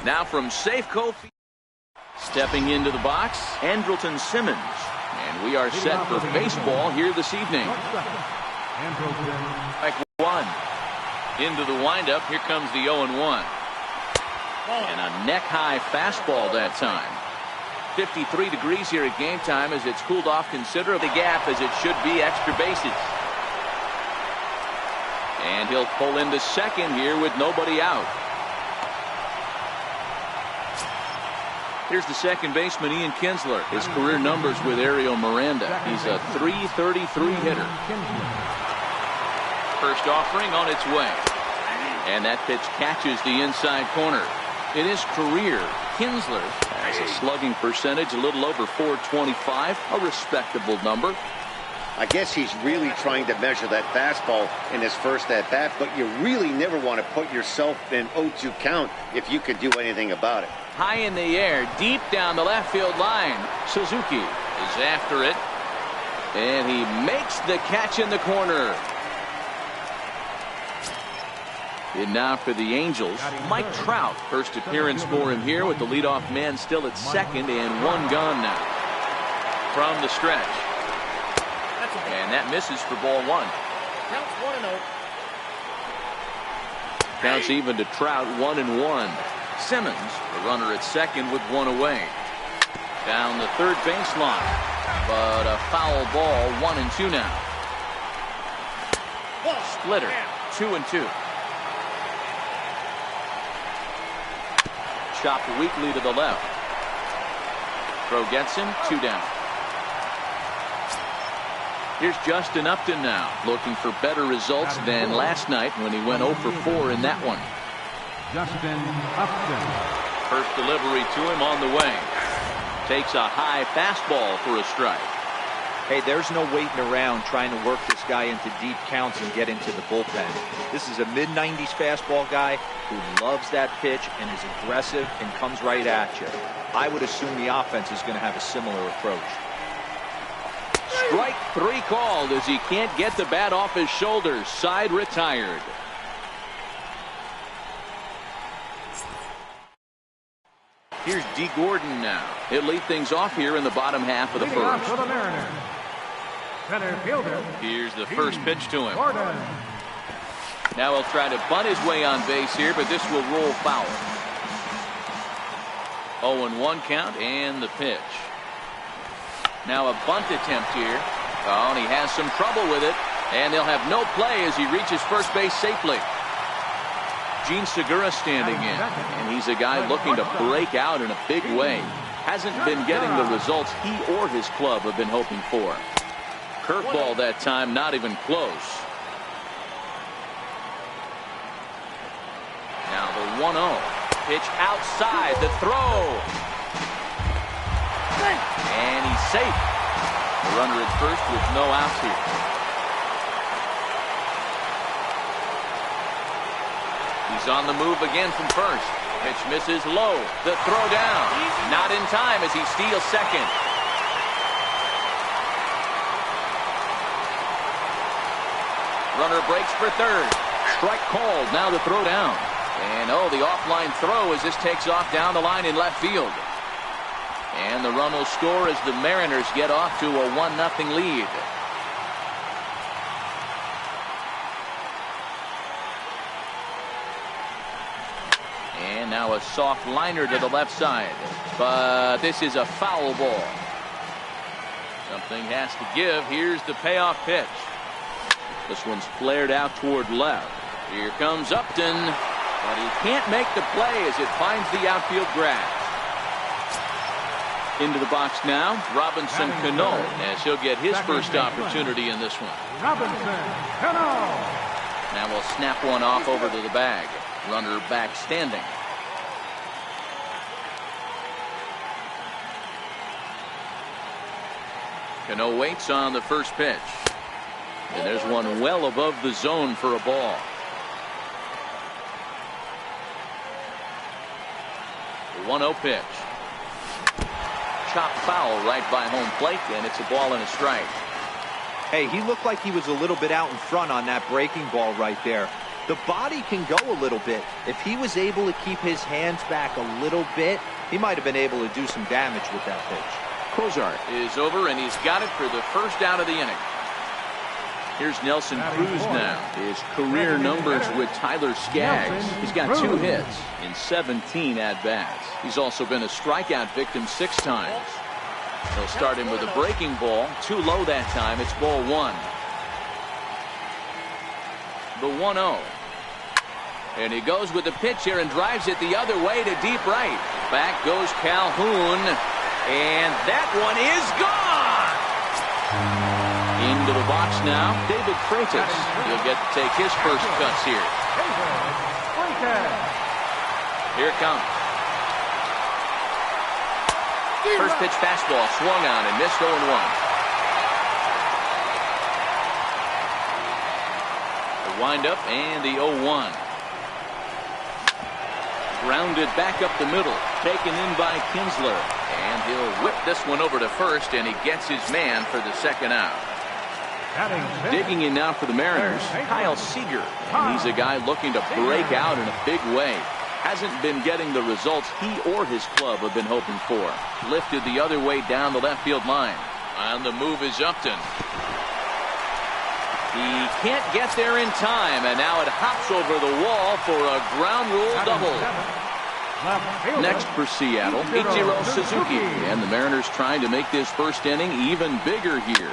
Now from Safeco, stepping into the box, Andrelton Simmons. And we are set for baseball here this evening. Like one. Into the windup. Here comes the 0-1. And a neck-high fastball that time. 53 degrees here at game time as it's cooled off considerably. The gap as it should be, extra bases. And he'll pull into second here with nobody out. Here's the second baseman, Ian Kinsler. His career numbers with Ariel Miranda. He's a .333 hitter. First offering on its way. And that pitch catches the inside corner. In his career, Kinsler has a slugging percentage a little over .425, a respectable number. I guess he's really trying to measure that fastball in his first at-bat, but you really never want to put yourself in 0-2 count if you could do anything about it. High in the air, deep down the left field line. Suzuki is after it, and he makes the catch in the corner. And now for the Angels, Mike Trout. First appearance for him here with the leadoff man still at second and one gone now. From the stretch. And that misses for ball one. Counts 1-0. Counts even to Trout, 1-1. Simmons, the runner at second with one away. Down the third baseline. But a foul ball, 1-2 now. Splitter, 2-2. Chopped weakly to the left. Throw gets him, 2 down. Here's Justin Upton now, looking for better results than last night when he went 0 for 4 in that one. Justin Upton. First delivery to him on the way. Takes a high fastball for a strike. Hey, there's no waiting around trying to work this guy into deep counts and get into the bullpen. This is a mid-90s fastball guy who loves that pitch and is aggressive and comes right at you. I would assume the offense is going to have a similar approach. Strike 3 called as he can't get the bat off his shoulders. Side retired. Here's D. Gordon now. He'll lead things off here in the bottom half of the first. For the Mariners, center fielder. Here's the first pitch to him. Gordon. Now he'll try to bunt his way on base here, but this will roll foul. 0-1 count and the pitch. Now a bunt attempt here. Oh, and he has some trouble with it. And they'll have no play as he reaches first base safely. Gene Segura standing in. And he's a guy looking to break out in a big way. Hasn't been getting the results he or his club have been hoping for. Curveball that time, not even close. Now the 1-0. Pitch outside, the throw. And he's safe. The runner at first with no outs here. He's on the move again from first. Pitch misses low. The throw down. Not in time as he steals second. Runner breaks for third. Strike called. Now the throw down. And oh, the offline throw as this takes off down the line in left field. And the run will score as the Mariners get off to a 1-0 lead. And now a soft liner to the left side. But this is a foul ball. Something has to give. Here's the payoff pitch. This one's flared out toward left. Here comes Upton. But he can't make the play as it finds the outfield grass. Into the box now, Robinson Cano, as he'll get his first opportunity in this one. Robinson Cano. Now we'll snap one off over to the bag. Runner back standing. Cano waits on the first pitch. And there's one well above the zone for a ball. The 1-0 pitch. Chopped foul right by home plate, and it's a ball and a strike. Hey, he looked like he was a little bit out in front on that breaking ball right there. The body can go a little bit. If he was able to keep his hands back a little bit, he might have been able to do some damage with that pitch. Cozart is over, and he's got it for the first out of the inning. Here's Nelson Cruz now. His career numbers with Tyler Skaggs. He's got 2 hits in 17 at-bats. He's also been a strikeout victim 6 times. They'll start him with a breaking ball. Too low that time. It's ball 1. The 1-0. And he goes with the pitch here and drives it the other way to deep right. Back goes Calhoun. And that one is gone. Into the box now, David Freitas. He'll get to take his first cuts here. Here it comes. First pitch fastball swung on and missed 0-1. The windup and the 0-1. Grounded back up the middle. Taken in by Kinsler. And he'll whip this one over to first, and he gets his man for the second out. Digging in now for the Mariners, Kyle Seager. And he's a guy looking to break out in a big way. Hasn't been getting the results he or his club have been hoping for. Lifted the other way down the left field line. On the move is Upton. He can't get there in time, and now it hops over the wall for a ground rule double. Next for Seattle, Ichiro Suzuki. And the Mariners trying to make this first inning even bigger here.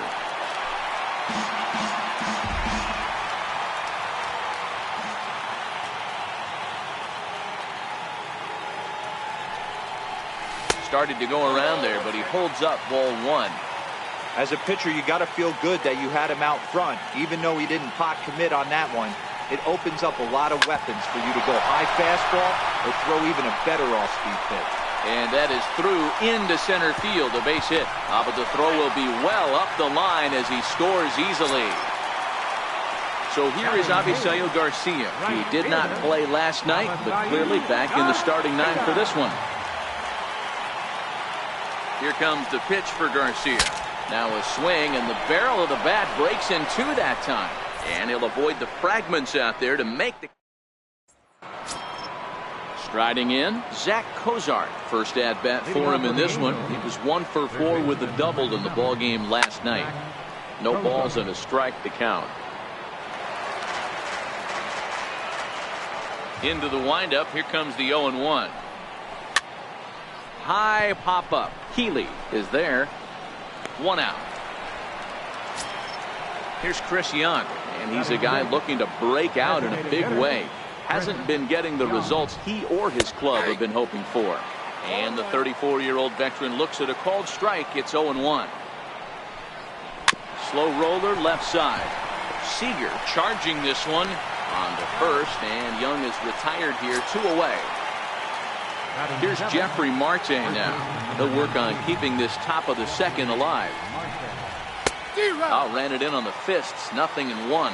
Started to go around there, but he holds up ball 1. As a pitcher, you got to feel good that you had him out front. Even though he didn't pot commit on that one, it opens up a lot of weapons for you to go high fastball or throw even a better off-speed pitch. And that is through into center field, a base hit. But the throw will be well up the line as he scores easily. So here is Avisail Garcia. He did not play last night, but clearly back in the starting 9 for this one. Here comes the pitch for Garcia. Now a swing, and the barrel of the bat breaks in 2 that time. And he'll avoid the fragments out there to make the... Striding in, Zach Cozart. First at-bat for him in this one. He was 1 for 4 with a double in the ballgame last night. No balls and a strike to count. Into the windup. Here comes the 0-1. High pop-up. Healy is there. 1 out. Here's Chris Young, and he's a guy looking to break out in a big way. Hasn't been getting the results he or his club have been hoping for. And the 34-year-old veteran looks at a called strike. It's 0-1. Slow roller left side. Seager charging this one on to first, and Young is retired here, 2 away. Here's Jeffrey Marte now. He'll work on keeping this top of the second alive. Ran it in on the fists. 0-1.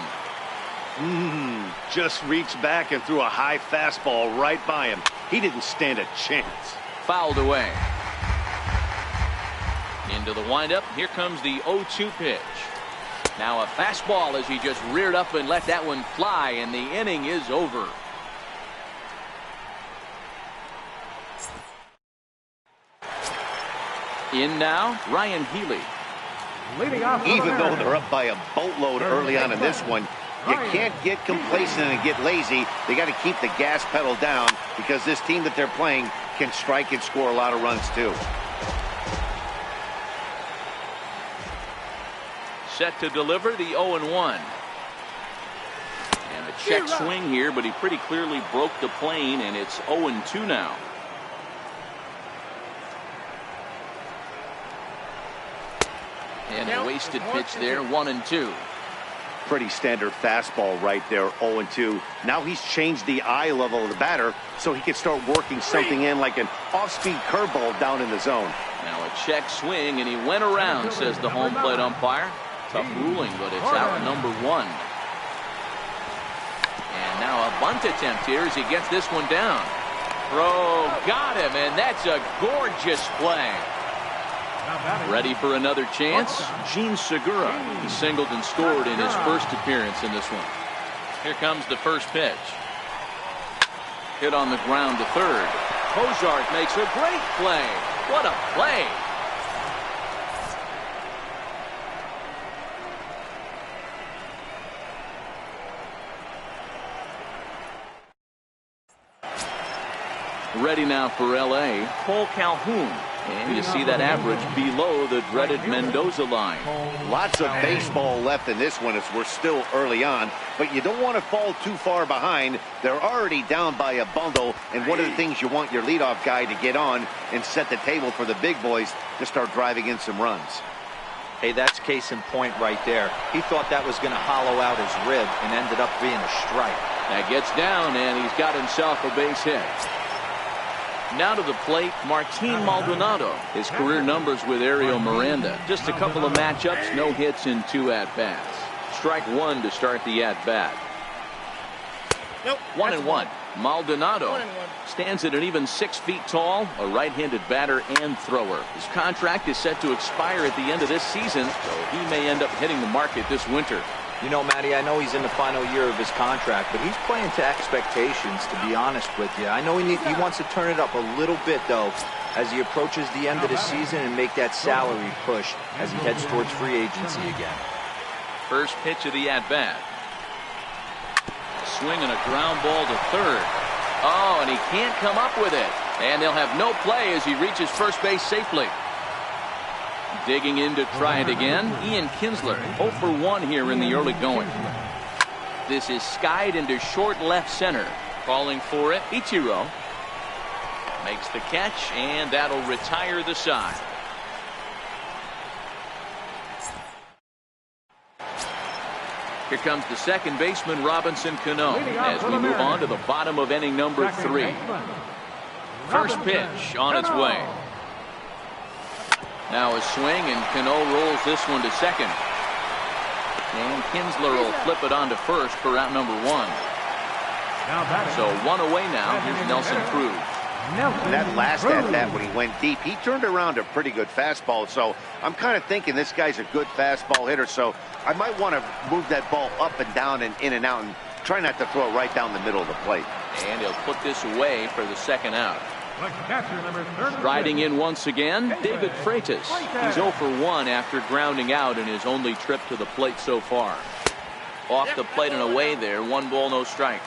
Just reached back and threw a high fastball right by him. He didn't stand a chance. Fouled away. Into the windup. Here comes the 0-2 pitch. Now a fastball as he just reared up and let that one fly, and the inning is over. In now, Ryan Healy. Even though they're up by a boatload early on in this one, you can't get complacent and get lazy. They got to keep the gas pedal down because this team that they're playing can strike and score a lot of runs too. Set to deliver the 0-1. And a check swing here, but he pretty clearly broke the plane, and it's 0-2 now. And a wasted pitch there, 1-2. Pretty standard fastball right there, 0-2. Now he's changed the eye level of the batter so he can start working something in like an off-speed curveball down in the zone. Now a check swing, and he went around, says the home plate umpire. Tough ruling, but it's out number 1. And now a bunt attempt here as he gets this one down. Throw got him, and that's a gorgeous play. Ready for another chance? Gene Segura. He singled and scored in his first appearance in this one. Here comes the first pitch. Hit on the ground to third. Cozart makes a great play. What a play. Ready now for L.A., Cole Calhoun. And you see that average below the dreaded Mendoza line. Lots of baseball left in this one as we're still early on, but you don't want to fall too far behind. They're already down by a bundle, and one of the things you want your leadoff guy to get on and set the table for the big boys to start driving in some runs. Hey, that's case in point right there. He thought that was going to hollow out his rib and ended up being a strike. That gets down, and he's got himself a base hit. Now to the plate, Martin Maldonado. His career numbers with Ariel Miranda. Just a couple of matchups, no hits in 2 at-bats. Strike 1 to start the at-bat. Nope. 1-1. Maldonado stands at an even 6 feet tall, a right-handed batter and thrower. His contract is set to expire at the end of this season, so he may end up hitting the market this winter. You know, Matty, I know he's in the final year of his contract, but he's playing to expectations, to be honest with you. I know he wants to turn it up a little bit, though, as he approaches the end of the season and make that salary push as he heads towards free agency again. First pitch of the at-bat. Swing and a ground ball to third. Oh, and he can't come up with it. And they'll have no play as he reaches first base safely. Digging in to try it again, Ian Kinsler, 0 for 1 here in the early going. This is skied into short left center. Calling for it, Ichiro. Makes the catch, and that'll retire the side. Here comes the second baseman, Robinson Cano, as we move on to the bottom of inning number 3. First pitch on its way. Now a swing, and Cano rolls this one to second. And Kinsler will flip it on to first for out number 1. So 1 away now. Here's Nelson Cruz. That last at-bat when he went deep, he turned around a pretty good fastball. So I'm kind of thinking this guy's a good fastball hitter. So I might want to move that ball up and down and in and out and try not to throw it right down the middle of the plate. And he'll put this away for the second out. Catcher number 30. Riding in once again, David Freitas. He's 0 for 1 after grounding out in his only trip to the plate so far. Off the plate and away there, 1 ball, no strikes.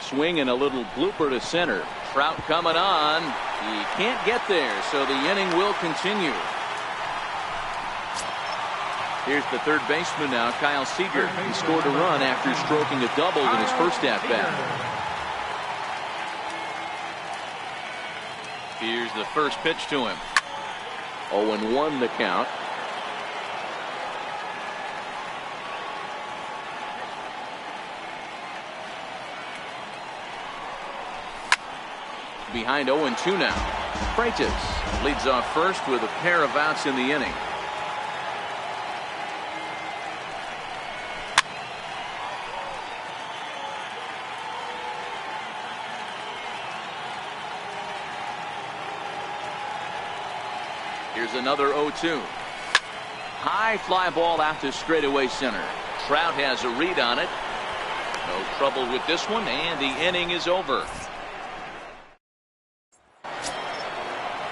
Swing and a little blooper to center. Trout coming on. He can't get there, so the inning will continue. Here's the third baseman now, Kyle Seager. He scored a run after stroking a double in his first at-bat. Here's the first pitch to him. 0-1 the count. Behind 0-2 now. Freitas leads off first with a pair of outs in the inning. Here's another 0-2. High fly ball out to straightaway center. Trout has a read on it. No trouble with this one, and the inning is over.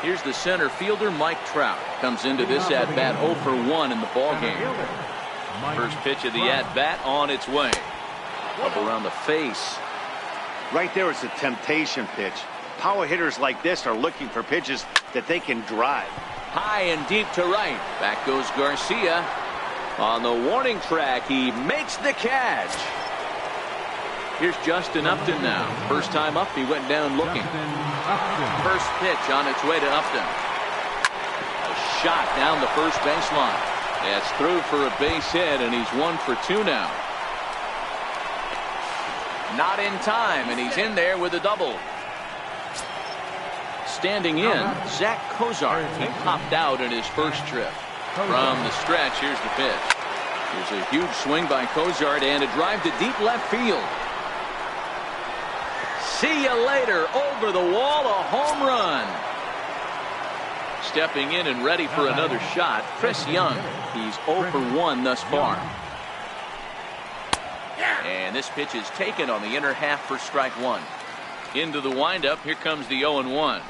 Here's the center fielder, Mike Trout. Comes into this at-bat 0 for 1 in the ballgame. First pitch of the at-bat on its way. Up around the face. Right there is a temptation pitch. Power hitters like this are looking for pitches that they can drive. High and deep to right. Back goes Garcia. On the warning track, he makes the catch. Here's Justin Upton now. First time up, he went down looking. First pitch on its way to Upton. A shot down the first baseline. That's through for a base hit, and he's 1 for 2 now. Not in time, and he's in there with a double. Standing in, Zach Cozart. He popped out in his first trip. From the stretch, here's the pitch. There's a huge swing by Cozart and a drive to deep left field. See you later. Over the wall, a home run. stepping in and ready for another shot. Chris Young. He's 0 for 1 thus far. And this pitch is taken on the inner half for strike one. Into the windup. Here comes the 0-1.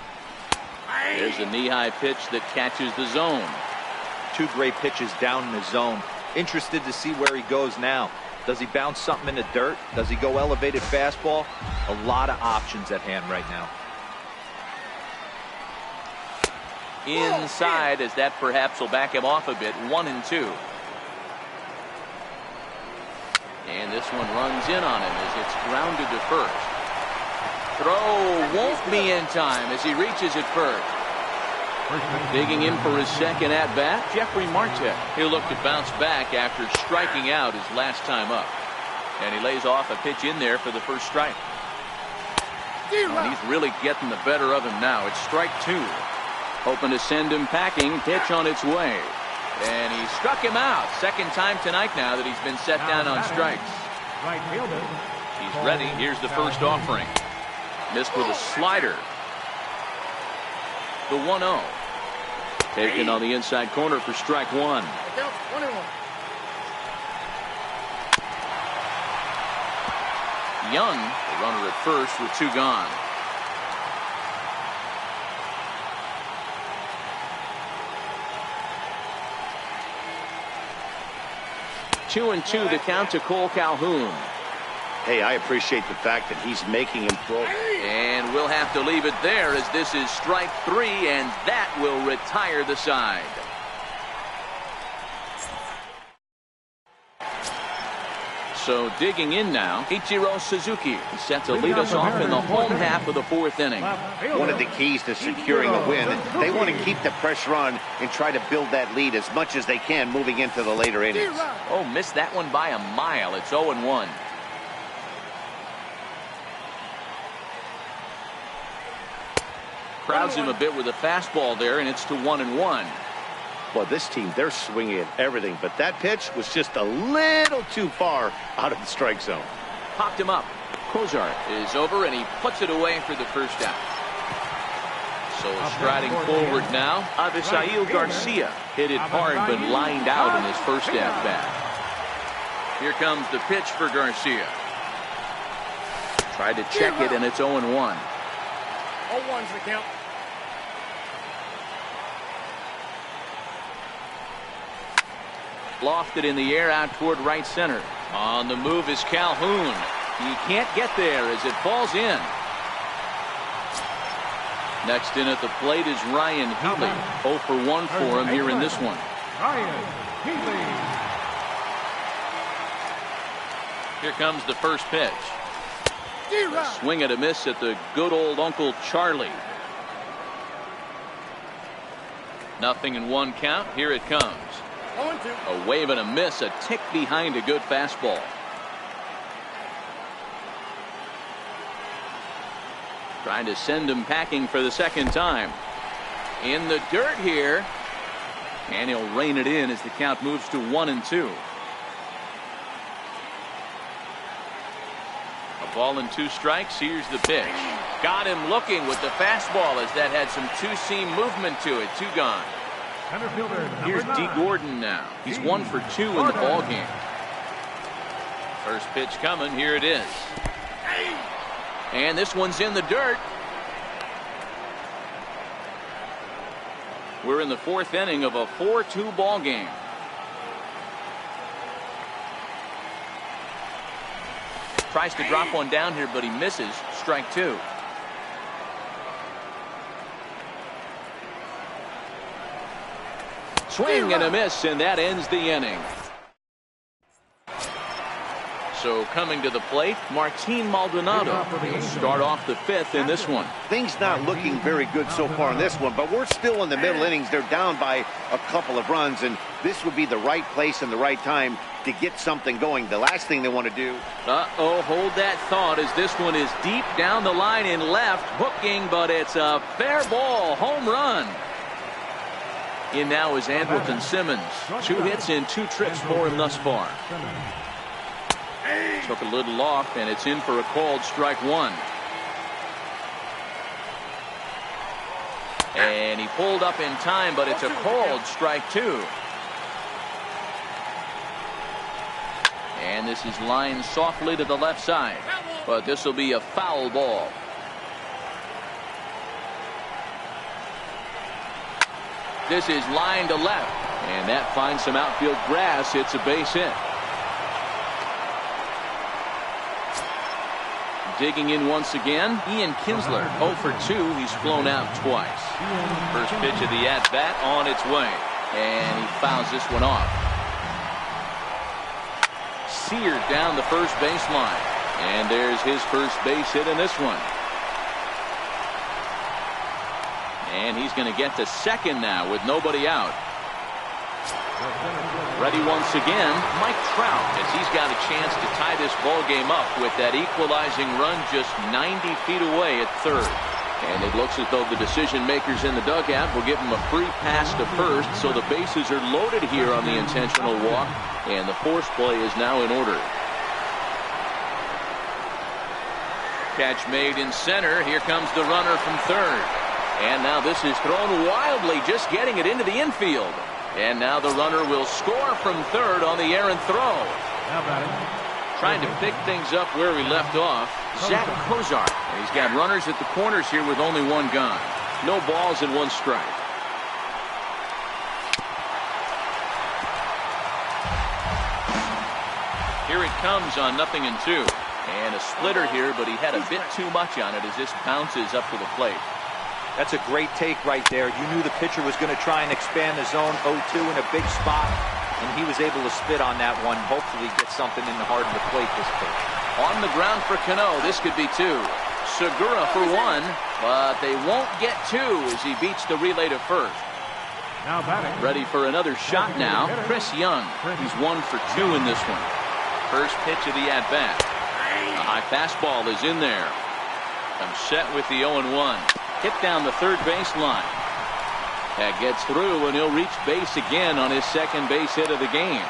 There's a knee-high pitch that catches the zone. Two great pitches down in the zone. Interested to see where he goes now. Does he bounce something in the dirt? Does he go elevated fastball? A lot of options at hand right now. Inside, as that perhaps will back him off a bit. 1-2. And this one runs in on him as it's grounded to first. Throw won't be in time as he reaches it first. Digging in for his second at-bat, Jeffrey Marte. He'll look to bounce back after striking out his last time up. And he lays off a pitch in there for the first strike. And he's really getting the better of him now. It's strike two. Hoping to send him packing. Pitch on its way. And he struck him out. Second time tonight now that he's been set down on strikes. He's ready. Here's the first offering. Missed with a slider. The 1-0. Taken on the inside corner for strike one. Young, the runner at first with two gone. Two and two the count to Cole Calhoun. Hey, I appreciate the fact that he's making him throw. And we'll have to leave it there as this is strike three, and that will retire the side. So digging in now, Ichiro Suzuki set to lead us off in the home half of the fourth inning. One of the keys to securing a win, they want to keep the pressure on and try to build that lead as much as they can moving into the later innings. Oh, missed that one by a mile. It's 0-1. Crowds him a bit with a fastball there, and it's to 1-1. Well, this team, they're swinging at everything, but that pitch was just a little too far out of the strike zone. Popped him up. Kozar is over, and he puts it away for the first out. So striding forward now, Avisail Garcia hit it hard but lined out in his first at-bat. Here comes the pitch for Garcia. Tried to check it, and it's 0-1. 0-1's the count. Lofted in the air out toward right center. On the move is Calhoun. He can't get there as it falls in. Next in at the plate is Ryan Healy. 0 for 1 for him here in this one. Ryan Healy. Here comes the first pitch. A swing and a miss at the good old Uncle Charlie. 0-1 count. Here it comes. A wave and a miss, a tick behind a good fastball. Trying to send him packing for the second time. In the dirt here. And he'll rein it in as the count moves to 1-2. A ball and 2 strikes. Here's the pitch. Got him looking with the fastball as that had some two-seam movement to it. 2 gone. Here's D. Gordon now. He's 1 for 2 in the ball game. First pitch coming. Here it is. And this one's in the dirt. We're in the 4th inning of a 4-2 ball game. Tries to drop one down here, but he misses. Strike 2. Swing and a miss, and that ends the inning. So coming to the plate, Martin Maldonado will start off the 5th in this one. Things not looking very good so far in this one, but we're still in the middle innings. They're down by a couple of runs, and this would be the right place and the right time to get something going. The last thing they want to do. Hold that thought as this one is deep down the line in left, hooking, but it's a fair ball. Home run. In now is Andrelton Simmons. 2 hits and 2 trips for him thus far. Took a little off, and it's in for a called strike 1. And he pulled up in time, but it's a called strike 2. And this is lined softly to the left side, but this will be a foul ball. This is lined to left, and that finds some outfield grass. It's a base hit. Digging in once again, Ian Kinsler, 0 for 2. He's flown out twice. First pitch of the at-bat on its way, and he fouls this one off. Seared down the first baseline, and there's his first base hit in this one. And he's going to get to second now with nobody out. Ready once again, Mike Trout, as he's got a chance to tie this ball game up with that equalizing run just 90 feet away at third. And it looks as though the decision makers in the dugout will give him a free pass to first, so the bases are loaded here on the intentional walk, and the force play is now in order. Catch made in center. Here comes the runner from third. And now this is thrown wildly, just getting it into the infield. And now the runner will score from third on the errant throw. Trying to pick things up where we left off, Zach Kozar. He's got runners at the corners here with only one gone. No balls and one strike. Here it comes on 0-2. And a splitter here, but he had a bit too much on it as this bounces up to the plate. That's a great take right there. You knew the pitcher was going to try and expand the zone 0-2 in a big spot, and he was able to spit on that one. Hopefully get something in the heart of the plate this pitch. On the ground for Cano. This could be 2. Segura for 1, but they won't get 2 as he beats the relay to first. Now batting. Ready for another shot now. Chris Young. He's 1 for 2 in this one. First pitch of the at-bat. A high fastball is in there. I'm set with the 0-1. Hit down the third baseline. That gets through, and he'll reach base again on his second base hit of the game.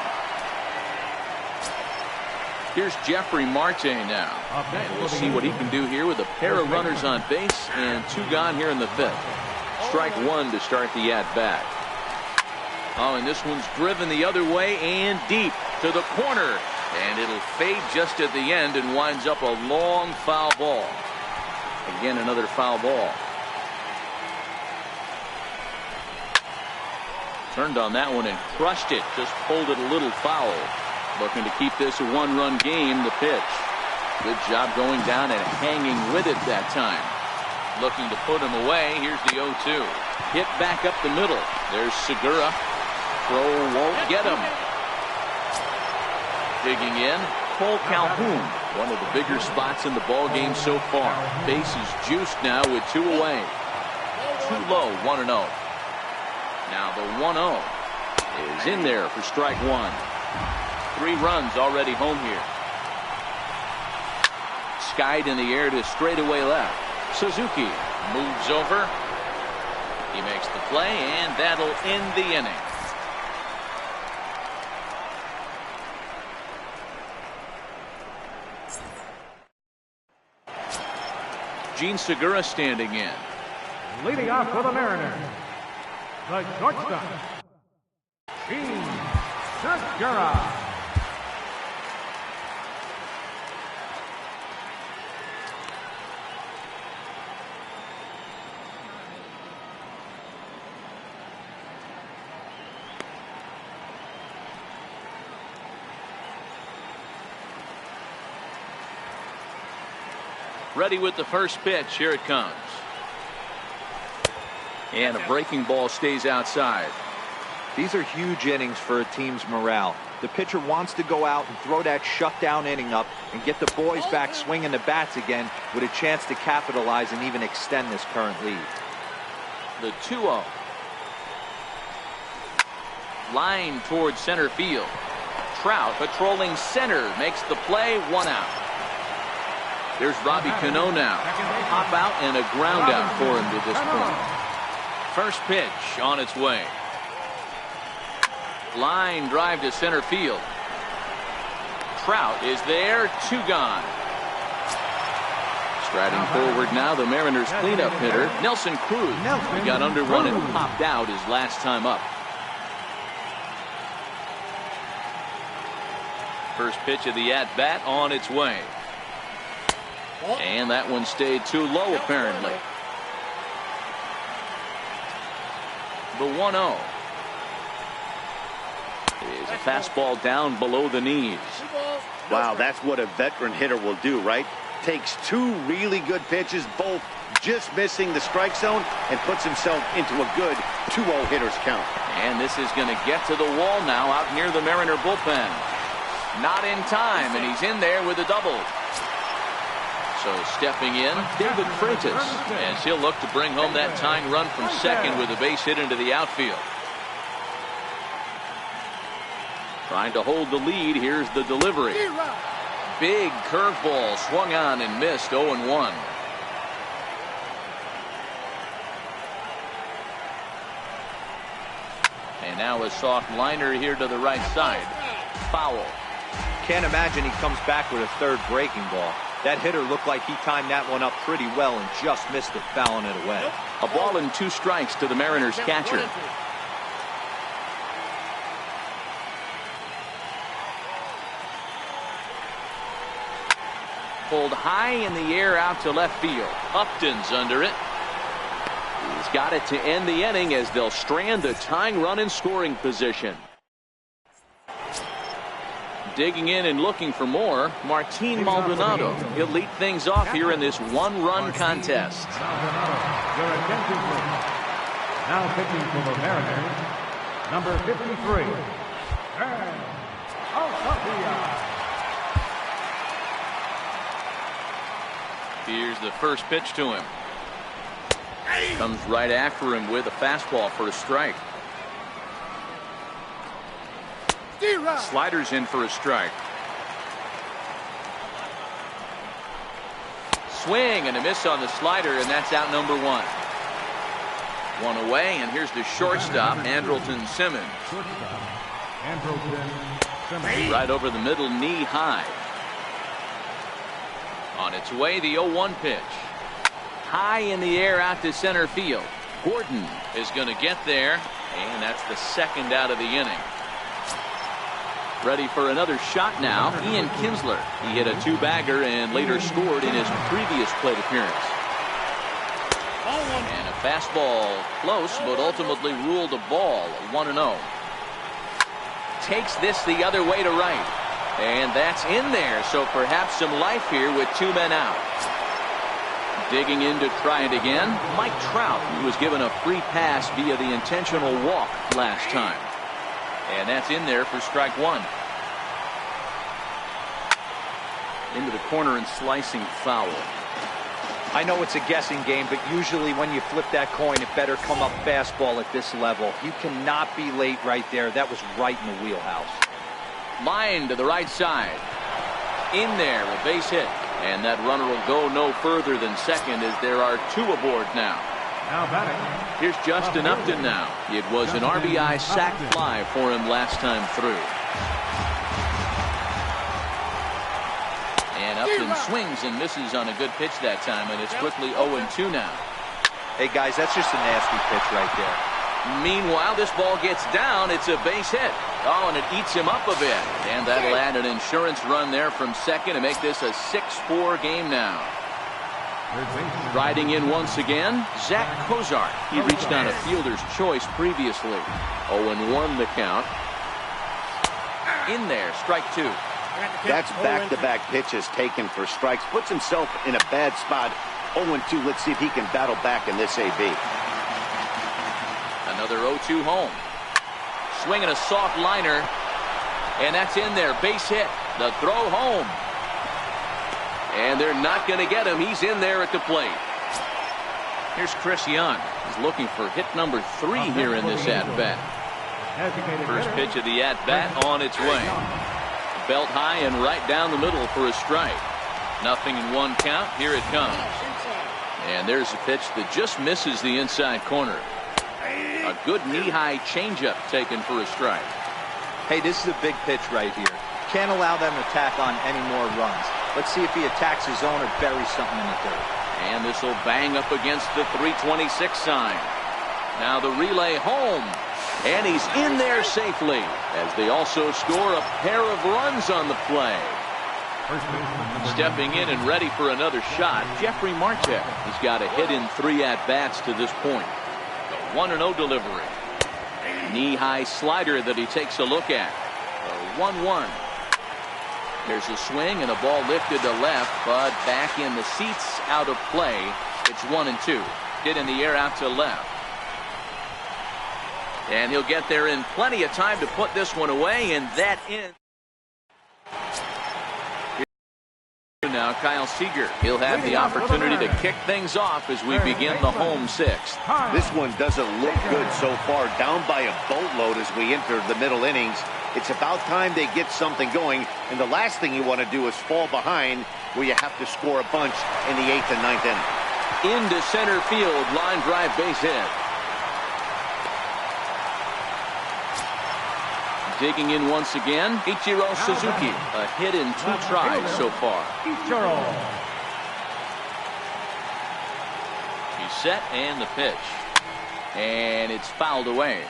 Here's Jeffrey Marte now. And we'll see what he can do here with a pair of runners on base and 2 gone here in the 5th. Strike 1 to start the at-bat. Oh, and this one's driven the other way and deep to the corner. And it'll fade just at the end and winds up a long foul ball. Again, another foul ball. Turned on that one and crushed it. Just pulled it a little foul. Looking to keep this a 1-run game. The pitch. Good job going down and hanging with it that time. Looking to put him away. Here's the 0-2. Hit back up the middle. There's Segura. Throw won't get him. Digging in, Cole Calhoun. One of the bigger spots in the ball game so far. Base is juiced now with 2 away. Too low, 1-0. Now the 1-0 is in there for strike 1. 3 runs already home here. Skied in the air to straightaway left. Suzuki moves over. He makes the play, and that'll end the inning. Gene Segura standing in. Leading off for the Mariners, the shortstop, Gene Segura. Ready with the first pitch. Here it comes. And a breaking ball stays outside. These are huge innings for a team's morale. The pitcher wants to go out and throw that shutdown inning up and get the boys back swinging the bats again with a chance to capitalize and even extend this current lead. The 2-0. Line towards center field. Trout patrolling center makes the play. 1 out. There's Robbie Cano now. Pop out and a ground out for him to this point. First pitch on its way. Line drive to center field. Trout is there. 2 gone. Striding forward now, the Mariners cleanup hitter, Nelson Cruz. He got under one and popped out his last time up. First pitch of the at-bat on its way. And that one stayed too low, apparently. The 1-0 is a fastball down below the knees. Wow, that's what a veteran hitter will do, right? Takes two really good pitches, both just missing the strike zone, and puts himself into a good 2-0 hitter's count. And this is going to get to the wall now out near the Mariner bullpen. Not in time, and he's in there with a double. So stepping in, David Freitas, as he'll look to bring home that tying run from second with a base hit into the outfield. Trying to hold the lead, here's the delivery. Big curveball swung on and missed, 0-1. And now a soft liner here to the right side. Foul. Can't imagine he comes back with a third breaking ball. That hitter looked like he timed that one up pretty well and just missed it, fouling it away. A ball and 2 strikes to the Mariners catcher. Pulled high in the air out to left field. Upton's under it. He's got it to end the inning as they'll strand the tying run in scoring position. Digging in and looking for more, Martin Maldonado. He'll lead things off here in this one-run contest. Now pitching for the Mariners, number 53, and Alcantara. Here's the first pitch to him. Comes right after him with a fastball for a strike. Sliders in for a strike. Swing and a miss on the slider, and that's out number 1. One away, and here's the shortstop, Andrelton Simmons. Right over the middle, knee high. On its way, the 0-1 pitch. High in the air out to center field. Gordon is going to get there, and that's the second out of the inning. Ready for another shot now, Ian Kinsler. He hit a 2-bagger and later scored in his previous plate appearance. And a fastball close, but ultimately ruled a ball, 1-0. Takes this the other way to right. And that's in there, so perhaps some life here with 2 men out. Digging in to try it again, Mike Trout, who was given a free pass via the intentional walk last time. And that's in there for strike 1. Into the corner and slicing foul. I know it's a guessing game, but usually when you flip that coin, it better come up fastball at this level. You cannot be late right there. That was right in the wheelhouse. Line to the right side. In there, a base hit. And that runner will go no further than second as there are 2 aboard now. Now batting. Here's Justin Upton now. It was an RBI sac fly for him last time through. And Upton swings and misses on a good pitch that time, and it's quickly 0-2 now. Hey, guys, that's just a nasty pitch right there. Meanwhile, this ball gets down. It's a base hit. Oh, and it eats him up a bit. And that'll add an insurance run there from second to make this a 6-4 game now. Riding in once again, Zach Cozart. He reached on a fielder's choice previously. 0-1 the count. In there, strike 2. That's back-to-back pitches taken for strikes. Puts himself in a bad spot. 0-2. Let's see if he can battle back in this AB. Another 0-2 home. Swinging a soft liner. And that's in there. Base hit. The throw home. And they're not going to get him. He's in there at the plate. Here's Chris Young. He's looking for hit number 3 here in this at-bat. First pitch of the at-bat on its way. Belt high and right down the middle for a strike. Nothing in 1 count. Here it comes. And there's a pitch that just misses the inside corner. A good knee-high changeup taken for a strike. Hey, this is a big pitch right here. Can't allow them to tack on any more runs. Let's see if he attacks his zone or buries something in the dirt. And this will bang up against the 326 sign. Now the relay home. And he's in there safely as they also score a pair of runs on the play. Stepping in and ready for another shot, Jeffrey Marte. He's got a hit in 3 at-bats to this point. The 1-0 delivery. Knee-high slider that he takes a look at. The 1-1. There's a swing and a ball lifted to left, but back in the seats, out of play. It's 1-2. Hit in the air out to left. And he'll get there in plenty of time to put this one away, and that ends. Now Kyle Seager. He'll have the opportunity to kick things off as we begin the home 6th. This one doesn't look good so far. Down by a boatload as we enter the middle innings. It's about time they get something going, and the last thing you want to do is fall behind where you have to score a bunch in the 8th and 9th inning. Into center field, line drive, base hit. Digging in once again, Ichiro Suzuki. A hit in 2 tries so far. He's set, and the pitch. And it's fouled away.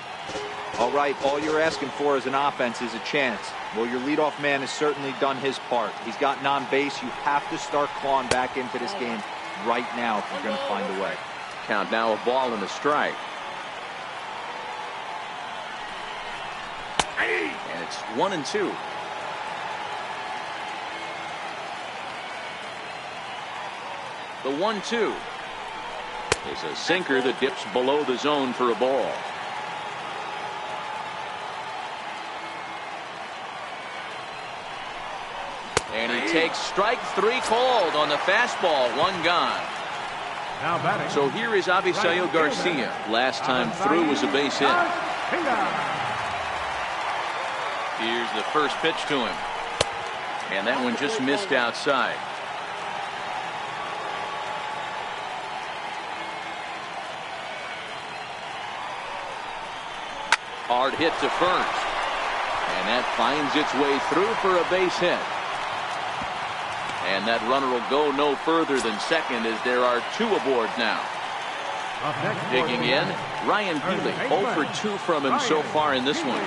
All right, all you're asking for as an offense is a chance. Well, your leadoff man has certainly done his part. He's gotten on base. You have to start clawing back into this game right now if you're going to find a way. Count now, a ball and a strike. And it's 1-2. The 1-2 is a sinker that dips below the zone for a ball. And he takes strike 3 called on the fastball. 1 gone. So here is Avisail Garcia. Last time through was a base hit. Here's the first pitch to him. And that one just missed outside. Hard hit to first. And that finds its way through for a base hit. And that runner will go no further than second as there are 2 aboard now. Digging in, Ryan Healy. 0 for 2 from him so far in this one.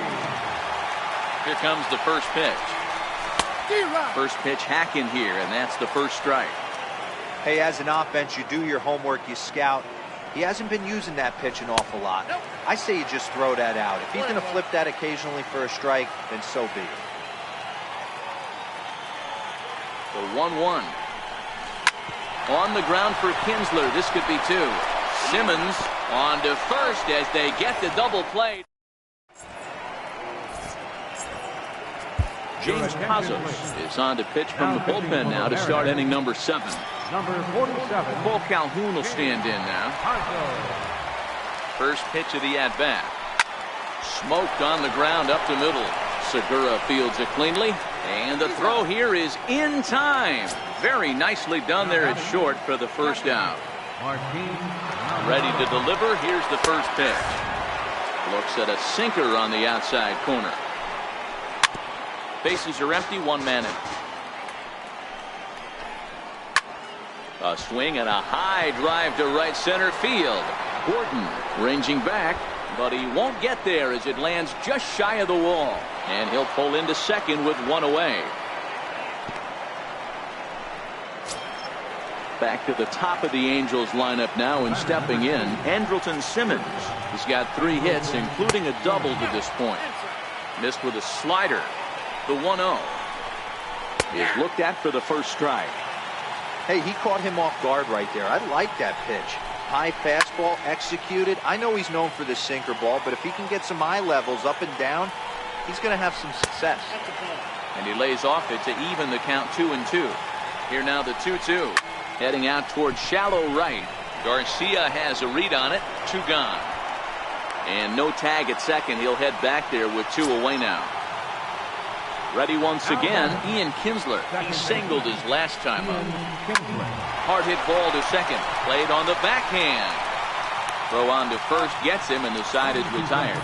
Here comes the first pitch. First pitch hacking here, and that's the first strike. Hey, as an offense, you do your homework, you scout. He hasn't been using that pitch an awful lot. I say you just throw that out. If he's going to flip that occasionally for a strike, then so be it. The 1-1. On the ground for Kinsler. This could be 2. Simmons on to first as they get the double play. James Pazos is on to pitch from the bullpen now to start inning number 7. Number 47. Cole Calhoun will stand in now. First pitch of the at-bat. Smoked on the ground up the middle. Segura fields it cleanly. And the throw here is in time. Very nicely done there at short for the first out. Ready to deliver. Here's the first pitch. Looks at a sinker on the outside corner. Bases are empty, 1 man in. A swing and a high drive to right center field. Gordon ranging back, but he won't get there as it lands just shy of the wall. And he'll pull into second with 1 away. Back to the top of the Angels lineup now, and stepping in, Andrelton Simmons. He's got 3 hits, including a double to this point. Missed with a slider. The 1-0 is looked at for the first strike. Hey, he caught him off guard right there. I like that pitch. High fastball executed. I know he's known for the sinker ball, but if he can get some eye levels up and down, he's going to have some success. And he lays off it to even the count 2-2. Here now the 2-2. Heading out towards shallow right. Garcia has a read on it. 2 gone. And no tag at second. He'll head back there with 2 away now. Ready once again, Ian Kinsler. He singled his last time up. Hard hit ball to second. Played on the backhand. Throw on to first gets him, and the side is retired.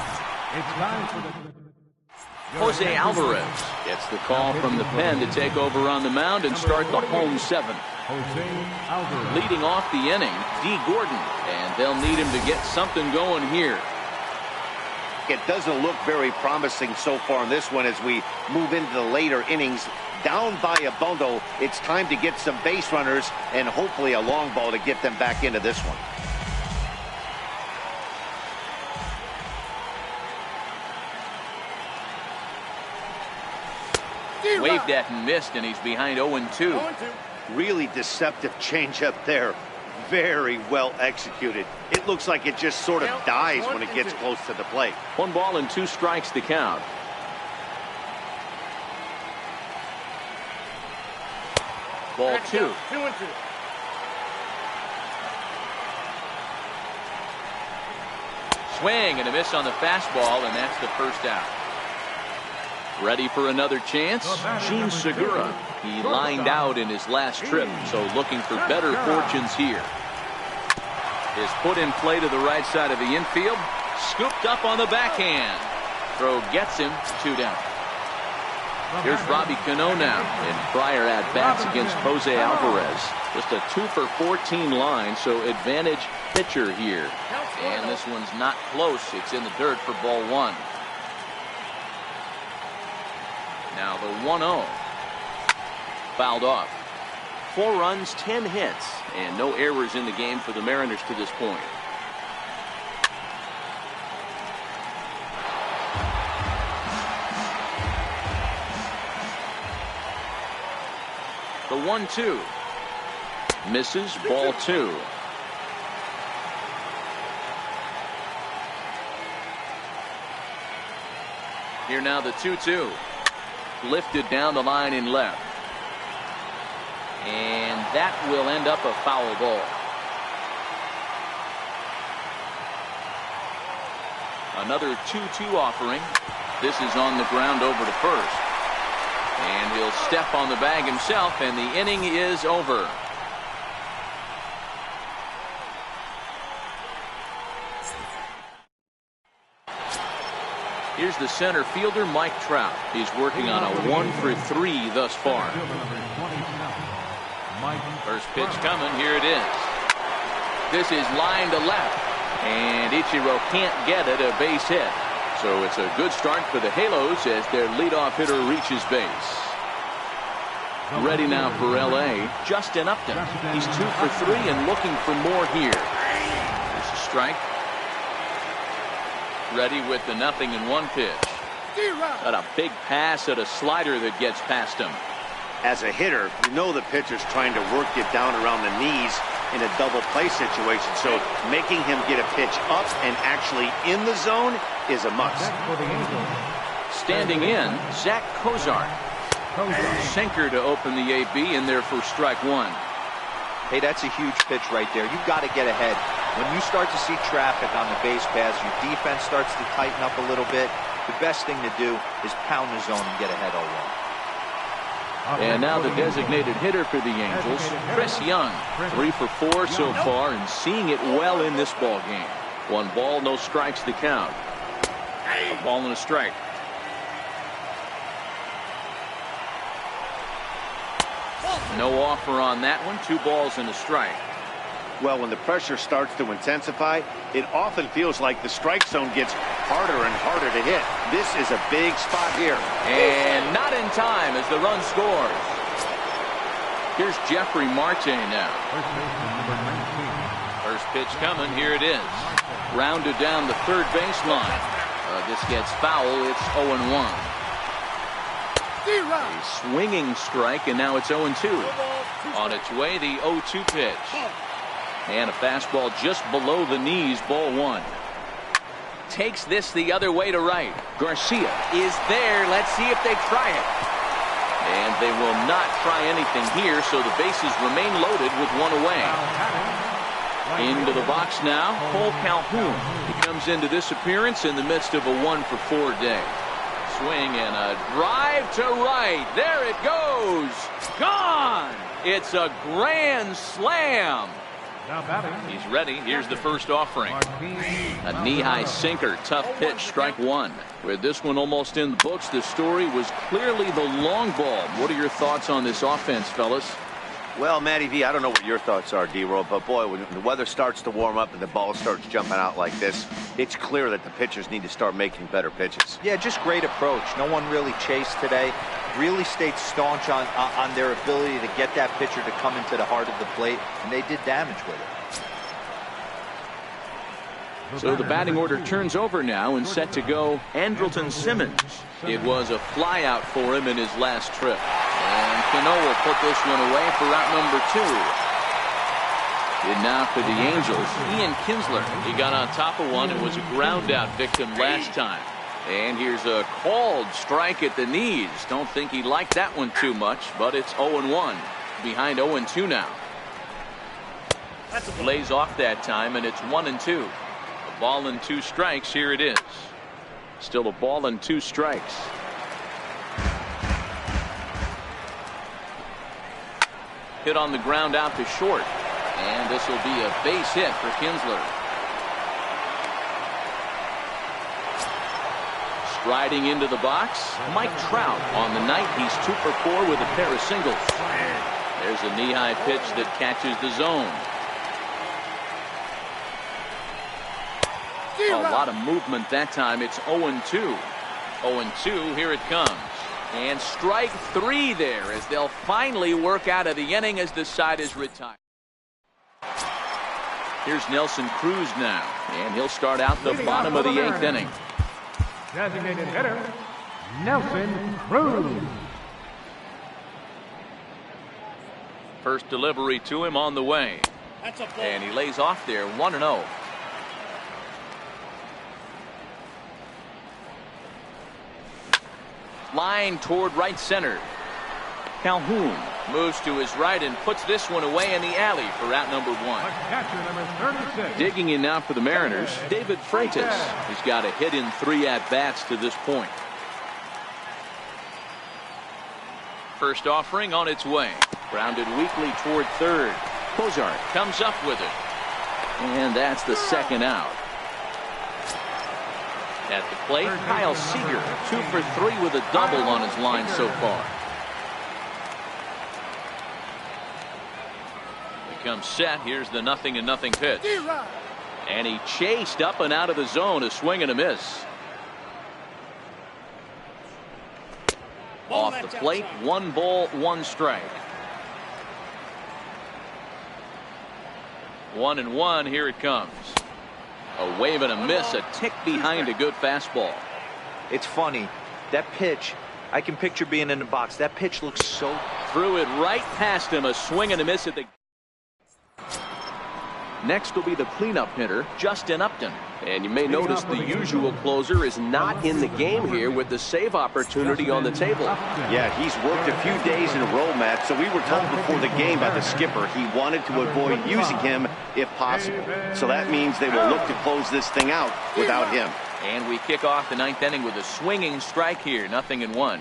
Jose Alvarez gets the call from the pen to take over on the mound and start the home 7. Leading off the inning, D. Gordon, and they'll need him to get something going here. It doesn't look very promising so far in this one as we move into the later innings. Down by a bundle, it's time to get some base runners and hopefully a long ball to get them back into this one. Waved at and missed, and he's behind 0-2. Really deceptive changeup there. Very well executed. It looks like it just sort of dies when it gets close to the plate. 1 ball and 2 strikes to count. Ball 2. 2-2. Swing and a miss on the fastball, and that's the first out. Ready for another chance? Gene Segura. He lined out in his last trip, so looking for better fortunes here. Is put in play to the right side of the infield. Scooped up on the backhand. Throw gets him, 2 down. Here's Robbie Cano now in prior at-bats against Jose Alvarez. Just a 2 for 14 line, so advantage pitcher here. And this one's not close. It's in the dirt for ball 1. Now the 1-0. Fouled off. 4 runs, 10 hits, and no errors in the game for the Mariners to this point. The 1-2. Misses, ball 2. Here now the 2-2. Lifted down the line in left. And that will end up a foul ball. Another 2-2 offering. This is on the ground over to first. And he'll step on the bag himself, and the inning is over. Here's the center fielder, Mike Trout. He's working on a 1 for 3 thus far. First pitch coming. Here it is. This is line to left. And Ichiro can't get it, a base hit. So it's a good start for the Halos as their leadoff hitter reaches base. Ready now for L.A., Justin Upton. He's 2 for 3 and looking for more here. There's a strike. Ready with the 0-1 pitch. Got a big pass at a slider that gets past him. As a hitter, you know the pitcher's trying to work you down around the knees in a double play situation. So making him get a pitch up and actually in the zone is a must. Standing in, Zach Kozart. Sinker to open the AB in there for strike 1. Hey, that's a huge pitch right there. You've got to get ahead. When you start to see traffic on the base paths, your defense starts to tighten up a little bit. The best thing to do is pound the zone and get ahead alone. And now the designated hitter for the Angels, Chris Young. 3 for 4 so far and seeing it well in this ball game. 1 ball, no strikes to count. A ball and a strike. No offer on that one. 2 balls and a strike. Well, when the pressure starts to intensify, it often feels like the strike zone gets harder and harder to hit. This is a big spot here. And not in time as the run scores. Here's Jeffrey Marte now. First pitch coming. Here it is. Rounded down the third baseline. This gets foul. It's 0-1. A swinging strike, and now it's 0-2. On its way, the 0-2 pitch. And a fastball just below the knees, ball 1. Takes this the other way to right. Garcia is there. Let's see if they try it. And they will not try anything here, so the bases remain loaded with 1 away. Into the box now, Cole Calhoun. He comes into this appearance in the midst of a 1 for 4 day. Swing and a drive to right. There it goes. Gone. It's a grand slam. Now batting. He's ready. Here's the first offering. A knee-high sinker. Tough pitch. Strike one. With this one almost in the books, the story was clearly the long ball. What are your thoughts on this offense, fellas? Well, Matty V, I don't know what your thoughts are, D-Roll, but boy, when the weather starts to warm up and the ball starts jumping out like this, it's clear that the pitchers need to start making better pitches. Yeah, just great approach. No one really chased today. Really stayed staunch on their ability to get that pitcher to come into the heart of the plate, and they did damage with it. So the batting order turns over now and set to go Andrelton Simmons. It was a flyout for him in his last trip. And Cano will put this one away for out number 2. And now for the Angels, Ian Kinsler. He got on top of one and was a ground out victim last time. And here's a called strike at the knees. Don't think he liked that one too much, but it's 0-1. Behind 0-2 now. Lays off that time, and it's 1-2. A ball and 2 strikes. Here it is. Still a ball and 2 strikes. Hit on the ground out to short. And this will be a base hit for Kinsler. Striding into the box, Mike Trout. On the night, he's 2 for 4 with a pair of singles. There's a knee-high pitch that catches the zone. A lot of movement that time. It's 0-2. 0-2. Here it comes. And strike 3 there as they'll finally work out of the inning as the side is retired. Here's Nelson Cruz now. And he'll start out the bottom of the 8th inning. Designated hitter, Nelson Cruz. First delivery to him on the way. And he lays off there 1-0. Line toward right center. Calhoun moves to his right and puts this one away in the alley for out number 1. Catcher number 36. Digging in now for the Mariners, David Freitas. He's got a hit in 3 at-bats to this point. First offering on its way. Grounded weakly toward third. Cozart comes up with it. And that's the second out. At the plate, Kyle Seager, 2 for 3 with a double on his line so far. Comes set. Here's the 0-0 pitch. And he chased up and out of the zone. A swing and a miss. Off the plate, 1 ball, 1 strike. 1-1. Here it comes. A wave and a miss, a tick behind a good fastball. It's funny. That pitch, I can picture being in the box. That pitch looks so... Threw it right past him. A swing and a miss at the... Next will be the cleanup hitter, Justin Upton. And you may notice the usual closer is not in the game here with the save opportunity on the table. Yeah, he's worked a few days in a row, Matt, so we were told before the game by the skipper he wanted to avoid using him if possible. So that means they will look to close this thing out without him. And we kick off the 9th inning with a swinging strike here, 0-1.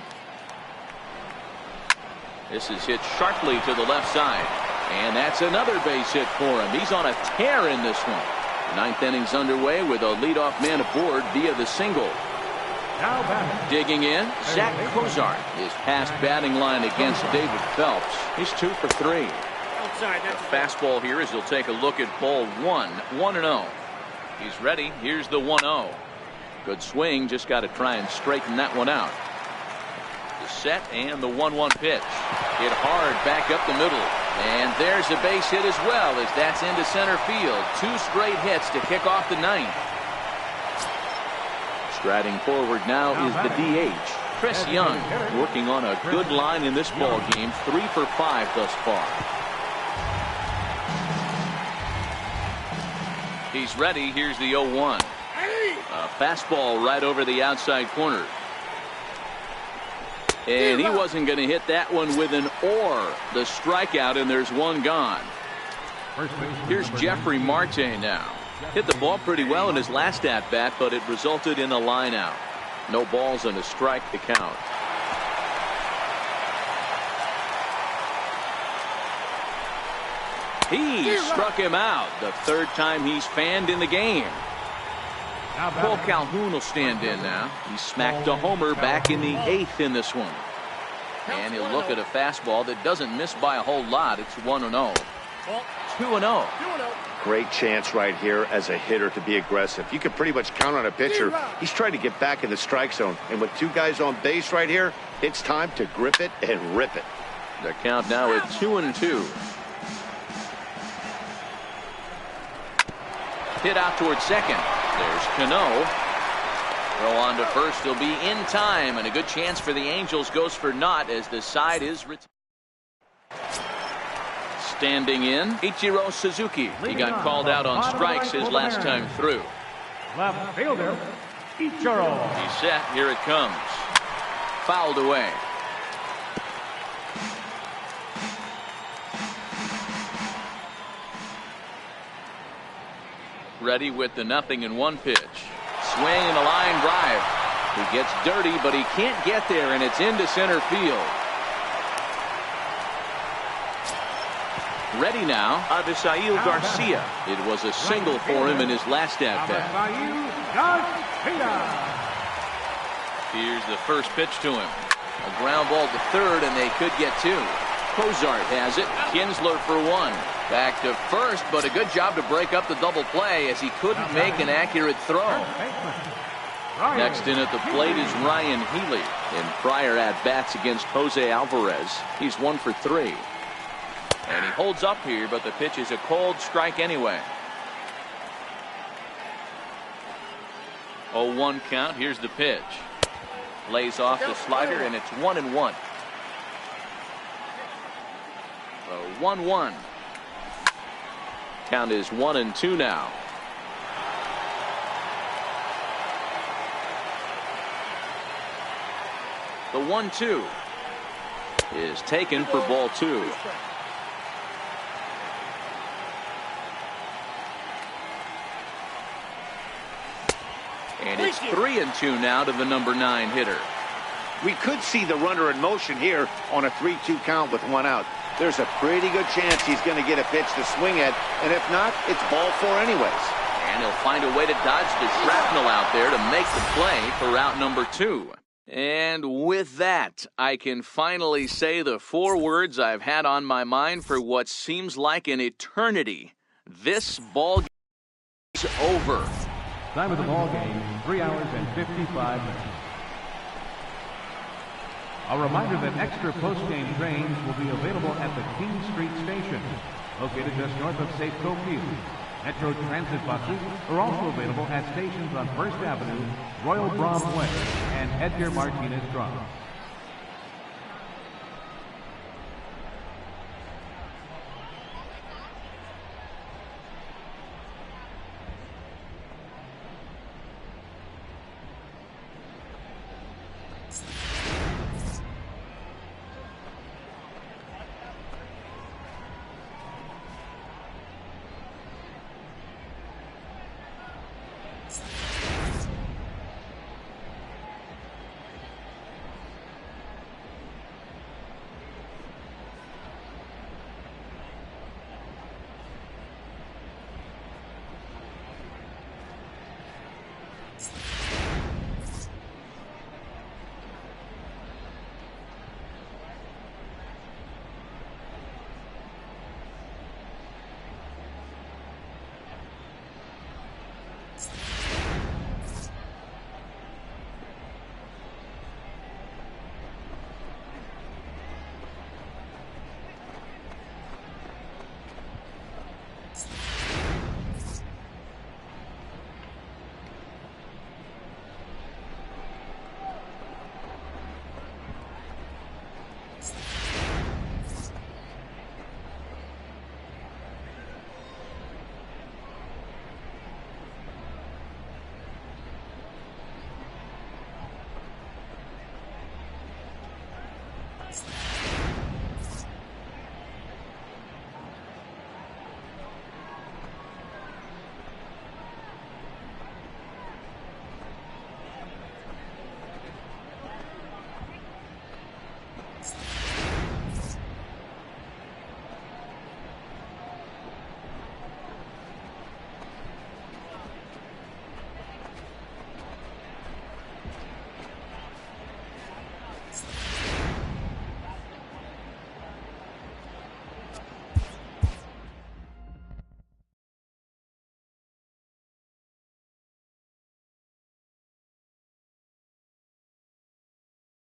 This is hit sharply to the left side. And that's another base hit for him. He's on a tear in this one. The 9th inning's underway with a leadoff man aboard via the single. Now batting. Digging in, Zach Cozart. His past batting line against David Phelps. He's 2 for 3. Outside. The fastball here as he'll take a look at ball 1. 1-0. He's ready. Here's the 1-0. Good swing. Just got to try and straighten that one out. The set and the 1-1 pitch. Hit hard back up the middle. And there's a base hit as well as that's into center field. 2 straight hits to kick off the 9th. Striding forward now is the DH, Chris Young, working on a good line in this ball game. 3 for 5 thus far. He's ready. Here's the 0-1. A fastball right over the outside corner. And he wasn't going to hit that one with an or. The strikeout, and there's one gone. Here's Jeffrey Marte now. Hit the ball pretty well in his last at-bat, but it resulted in a line out. No balls and a strike to count. He struck him out. The third time he's fanned in the game. Paul Calhoun will stand in now. He smacked a homer back in the 8th in this one. And he'll look at a fastball that doesn't miss by a whole lot. It's 1-0. 2-0. Great chance right here as a hitter to be aggressive. You can pretty much count on a pitcher. He's trying to get back in the strike zone. And with 2 guys on base right here, it's time to grip it and rip it. The count now at 2-2. Hit out towards second. There's Cano. Throw on to first. He'll be in time, and a good chance for the Angels goes for naught as the side is retired. Standing in, Ichiro Suzuki. He got called out on strikes his last time through. Left fielder, Ichiro. He's set. Here it comes. Fouled away. Ready with the 0-1 pitch. Swing and a line drive. He gets dirty, but he can't get there, and it's into center field. Ready now, Avisail Garcia. It was a single for him in his last at-bat. Here's the first pitch to him. A ground ball to third, and they could get 2. Cozart has it. Kinsler for 1. Back to first, but a good job to break up the double play as he couldn't make an accurate throw. Next in at the plate is Ryan Healy. In prior at-bats against Jose Alvarez, he's 1 for 3. And he holds up here, but the pitch is a cold strike anyway. 0-1 count. Here's the pitch. Lays off the slider, and it's 1-1. So 1-1. Count is 1-2 now. The 1-2 is taken for ball 2. And it's 3-2 now to the number 9 hitter. We could see the runner in motion here on a 3-2 count with 1 out. There's a pretty good chance he's going to get a pitch to swing at, and if not, it's ball 4 anyways. And he'll find a way to dodge the shrapnel out there to make the play for out number 2. And with that, I can finally say the 4 words I've had on my mind for what seems like an eternity. This ball game is over. Time of the ball game, 3 hours and 55 minutes. A reminder that extra post-game trains will be available at the King Street Station, located just north of Safeco Field. Metro Transit buses are also available at stations on First Avenue, Royal Brom Way, and Edgar Martinez Drive.